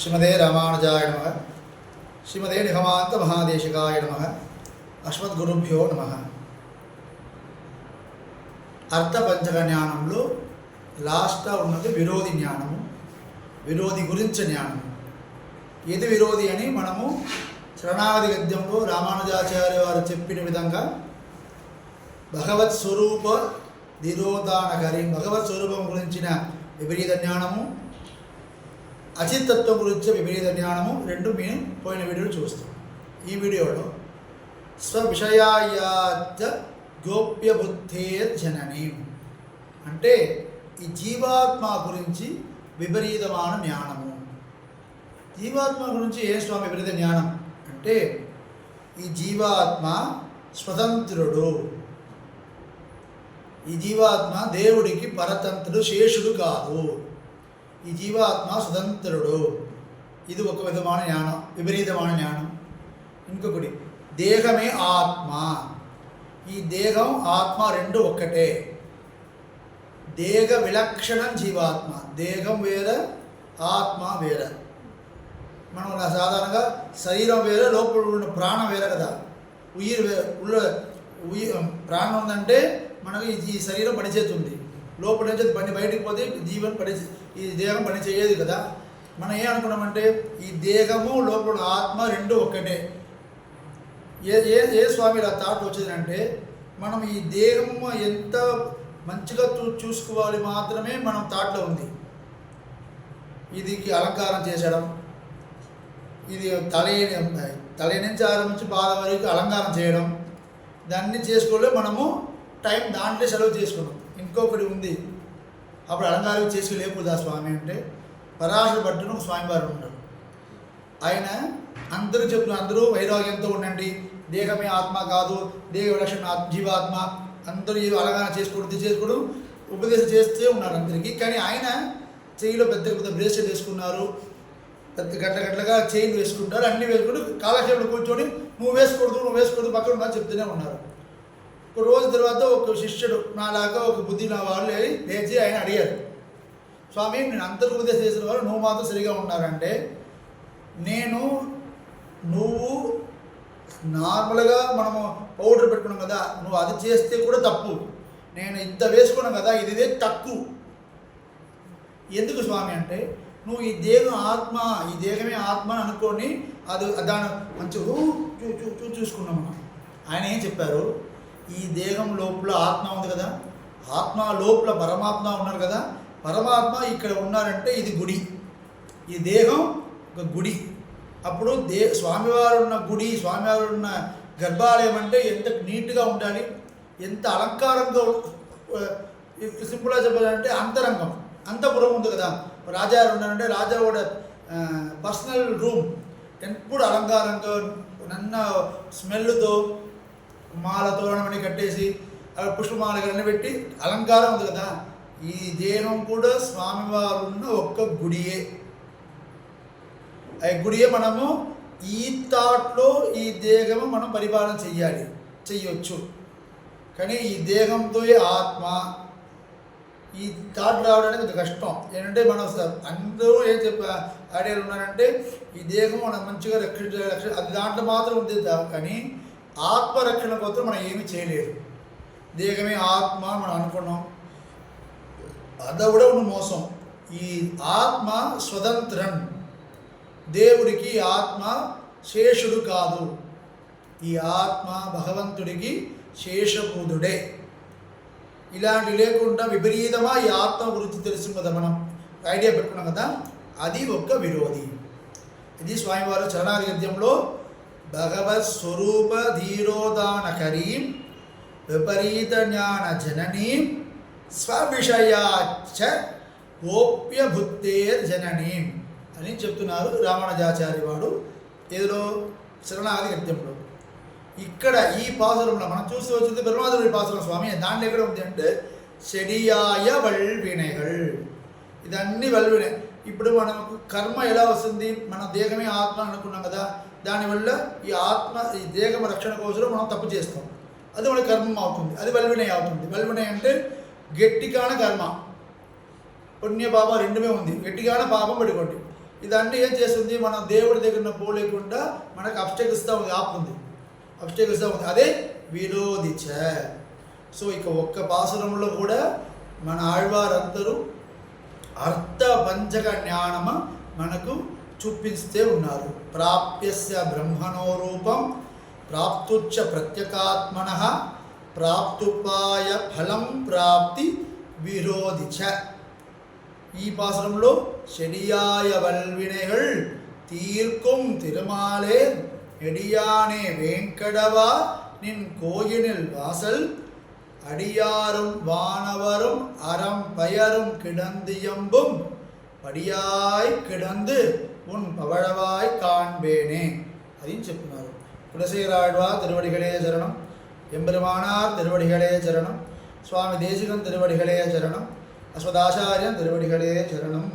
श्रीमते रामानुजाय नमः। श्रीमते निगमान्त महादेशिकाय नमः। अस्मद्गुरुभ्यो नमः। अर्थ पंचक జ్ఞానంలో లాస్ట్ ఉన్నది విరోధి జ్ఞానము. విరోధి గురించి జ్ఞానము. ఏది విరోధి అని మనము శరణాగతి గద్యంలో రామానుజాచార్య వారు చెప్పిన విధంగా భగవత్ స్వరూప ధిరోధానకరి, భగవత్ స్వరూపం గురించిన విపరీత జ్ఞానము, అచిత్తత్వం గురించి విపరీత జ్ఞానము రెండు మేము పోయిన వీడియోలు చూస్తాం. ఈ వీడియోలో స్వవిషయాయాచ గోప్య బుద్ధేర్ జనని అంటే ఈ జీవాత్మ గురించి విపరీతమైన జ్ఞానము. జీవాత్మ గురించి ఏ స్వామి విపరీత జ్ఞానం అంటే ఈ జీవాత్మ స్వతంత్రుడు. ఈ జీవాత్మ దేవుడికి పరతంత్రుడు, శేషుడు కాదు. ఈ జీవాత్మ స్వతంత్రుడు. ఇది ఒక విధమైన జ్ఞానం, విపరీతమైన జ్ఞానం. ఇంకొకటి దేహమే ఆత్మ. ఈ దేహం ఆత్మ రెండు ఒక్కటే. దేహ విలక్షణం జీవాత్మ. దేహం వేరే, ఆత్మ వేరే. మనం సాధారణంగా శరీరం వేరే, లోపల ఉన్న ప్రాణం వేరే కదా. ప్రాణం ఉందంటే మనకు ఈ శరీరం పనిచేస్తుంది. లోపల నుంచి పని బయటికి పోతే ఈ దేహం పని చేయదు కదా. మనం ఏం అనుకున్నామంటే ఈ దేహము లోపల ఆత్మ రెండు ఒక్కటే. ఏ స్వామి ఇలా థాట్ వచ్చిందంటే మనం ఈ దేహము ఎంత మంచిగా చూసుకోవాలి మాత్రమే మనం థాట్లో ఉంది. ఇది అలంకారం చేసడం, ఇది తల నుంచి ఆరంభించి పాద వరకు అలంకారం చేయడం, దాన్ని చేసుకోలే మనము టైం దాంట్లో సెలవు చేసుకున్నాం. ఇంకొకటి ఉంది, అప్పుడు అలంకారం చేసుకోలేకపోదా స్వామి అంటే పరాశర భట్టును స్వామివారు ఉంటారు. ఆయన అందరూ చెప్తున్నారు, అందరూ వైరాగ్యంతో ఉండండి, దేహమే ఆత్మ కాదు, దేహ విలక్షణ జీవాత్మ, అందరూ అలంకారం చేసుకోవడం ఉపదేశం చేస్తూ ఉన్నారు అందరికీ. కానీ ఆయన చెయ్యిలో పెద్ద పెద్ద బ్రేస్లెట్ వేసుకున్నారు, పెద్ద గంటగా చైన్ వేసుకుంటారు, అన్నీ వేసుకుంటూ కాలక్షేపంలో కూర్చొని నువ్వు వేసుకోవద్దు పక్కన ఉన్నా చెప్తూనే ఉన్నారు. ఒక రోజు తర్వాత ఒక శిష్యుడు నాలాగా ఒక బుద్ధి నా వాళ్ళు లేచి ఆయన అడిగారు, స్వామి నేను అందరికి ఉపదేశం చేసిన వారు నువ్వు మాత్రం సరిగా ఉన్నారంటే, నువ్వు నార్మల్గా మనము పౌడర్ పెట్టుకున్నాం కదా, నువ్వు అది చేస్తే కూడా తప్పు. నేను ఇంత వేసుకున్నాం కదా, ఇదే తక్కువ. ఎందుకు స్వామి అంటే నువ్వు ఈ దేహం ఆత్మ, ఈ దేహమే ఆత్మ అనుకొని అది దాని మంచిగా చూసుకున్నాం మనం. ఆయన ఏం చెప్పారు, ఈ దేహం లోపల ఆత్మ ఉంది కదా, ఆత్మ లోపల పరమాత్మ ఉన్నారు కదా, పరమాత్మ ఇక్కడ ఉన్నారంటే ఇది గుడి, ఈ దేహం ఒక గుడి. అప్పుడు స్వామివారు ఉన్న గుడి, స్వామివారు ఉన్న గర్భాలయం అంటే ఎంత నీట్గా ఉండాలి, ఎంత అలంకారంగా. సింపుల్గా చెప్పాలంటే అంతరంగం, అంతపురం ఉంది కదా. రాజాగారు ఉన్నారంటే రాజా కూడా పర్సనల్ రూమ్ ఎప్పుడు అలంకారంగా నన్న స్మెల్తో మాలతో అన్నీ కట్టేసి పుష్పమాలన్నీ పెట్టి అలంకారం ఉంది కదా. ఈ దేహం కూడా స్వామివారు ఉన్న ఒక్క గుడియే. ఆ గుడియే. మనము ఈ థాట్లో ఈ దేహము మనం పరిపాలన చెయ్యొచ్చు. కానీ ఈ దేహంతో ఆత్మ ఈ థాట్ రావడానికి కొంచెం కష్టం. ఏంటంటే మనం అందరూ ఏం ఐడియాలు ఉన్నారంటే ఈ దేహం మనం మంచిగా రక్షణ అది దాంట్లో మాత్రం ఉంది. కానీ ఆత్మరక్షణ కోసం మనం ఏమీ చేయలేదు. దేహమే ఆత్మ మనం అనుకున్నాం, అది కూడా ఉన్న మోసం. ఈ ఆత్మ స్వతంత్రం, దేవుడికి ఆత్మ శేషుడు కాదు. ఈ ఆత్మ భగవంతుడికి శేషభూతుడే. ఇలాంటి లేకుండా విపరీతమా ఈ ఆత్మ గురించి తెలుసు కదా, మనం ఐడియా పెట్టుకున్నాం కదా, అది ఒక్క విరోధి. ఇది స్వామివారు చరణాది గద్యంలో భగవత్ స్వరూప ధీరోదానకరీం విపరీత జ్ఞాన జననీం స్వవిషయాచ గోప్య బుద్ధేర్ జననీం అని చెప్తున్నారు రామానుజాచార్య వాడు ఏదో శరణాగతి గద్యంలో. ఇక్కడ ఈ పాసురంలో మనం చూస్తూ వచ్చింది బ్రహ్మాదుడి పాసురం స్వామి. దాంట్లో ఎక్కడ ఉంది అంటే చెడియాయ వల్వినైகள், ఇదన్నీ వల్వినే. ఇప్పుడు మనకు కర్మ ఎలా వస్తుంది, మన దేహమే ఆత్మ అనుకున్నాం కదా, దానివల్ల ఈ ఆత్మ ఈ దేహం రక్షణ కోసం మనం తప్పు చేస్తాం, అది మన కర్మం అవుతుంది, అది వల్వినయ అవుతుంది. వల్వినయ అంటే గట్టిగాన కర్మ, పుణ్య పాపం రెండుమే ఉంది. గట్టిగాన పాపం పెట్టుకోండి. ఇదంటే ఏం చేస్తుంది, మనం దేవుడి దగ్గర పోలేకుండా మనకు అబ్స్టెకిల్స్తా ఉంది, ఆపుతుంది, అబ్స్టెకిల్స్తా ఉంది. అదే విరోధించ. సో ఇక ఒక్క పాసురంలో కూడా మన ఆళ్వారందరూ అర్థ పంచక జ్ఞానమ మనకు చూపిస్తే ఉన్నారు. ప్రాప్యస్య బ్రహ్మణో రూపం ప్రాప్తుచ్చ ప్రత్యేకాత్మన ప్రాప్తుపాయ ఫలం ప్రాప్తి విరోధిచ. ఈ పాసురంలో செடியாய வல்வினைகள் தீர்க்கும் திருமாலே நெடியானே வேங்கடவா நின் கோயிலில் வாசல் அடியாரும் வானவரும் அறம் பயரும் கிடந்தியம்பும் படியாய் கிடந்து உன் பவழவாய் காண்பேனே అని చెప్తున్నారు. కులశేఖరాళ్వార్ తిరువడిகளே చరణం, ఎంబెరుమానార్ తిరువడిகளே చరణం, స్వామి దేశికం తిరువడిகளே చరణం, అశ్వదాచార్యం తిరువడిகளே చరణం.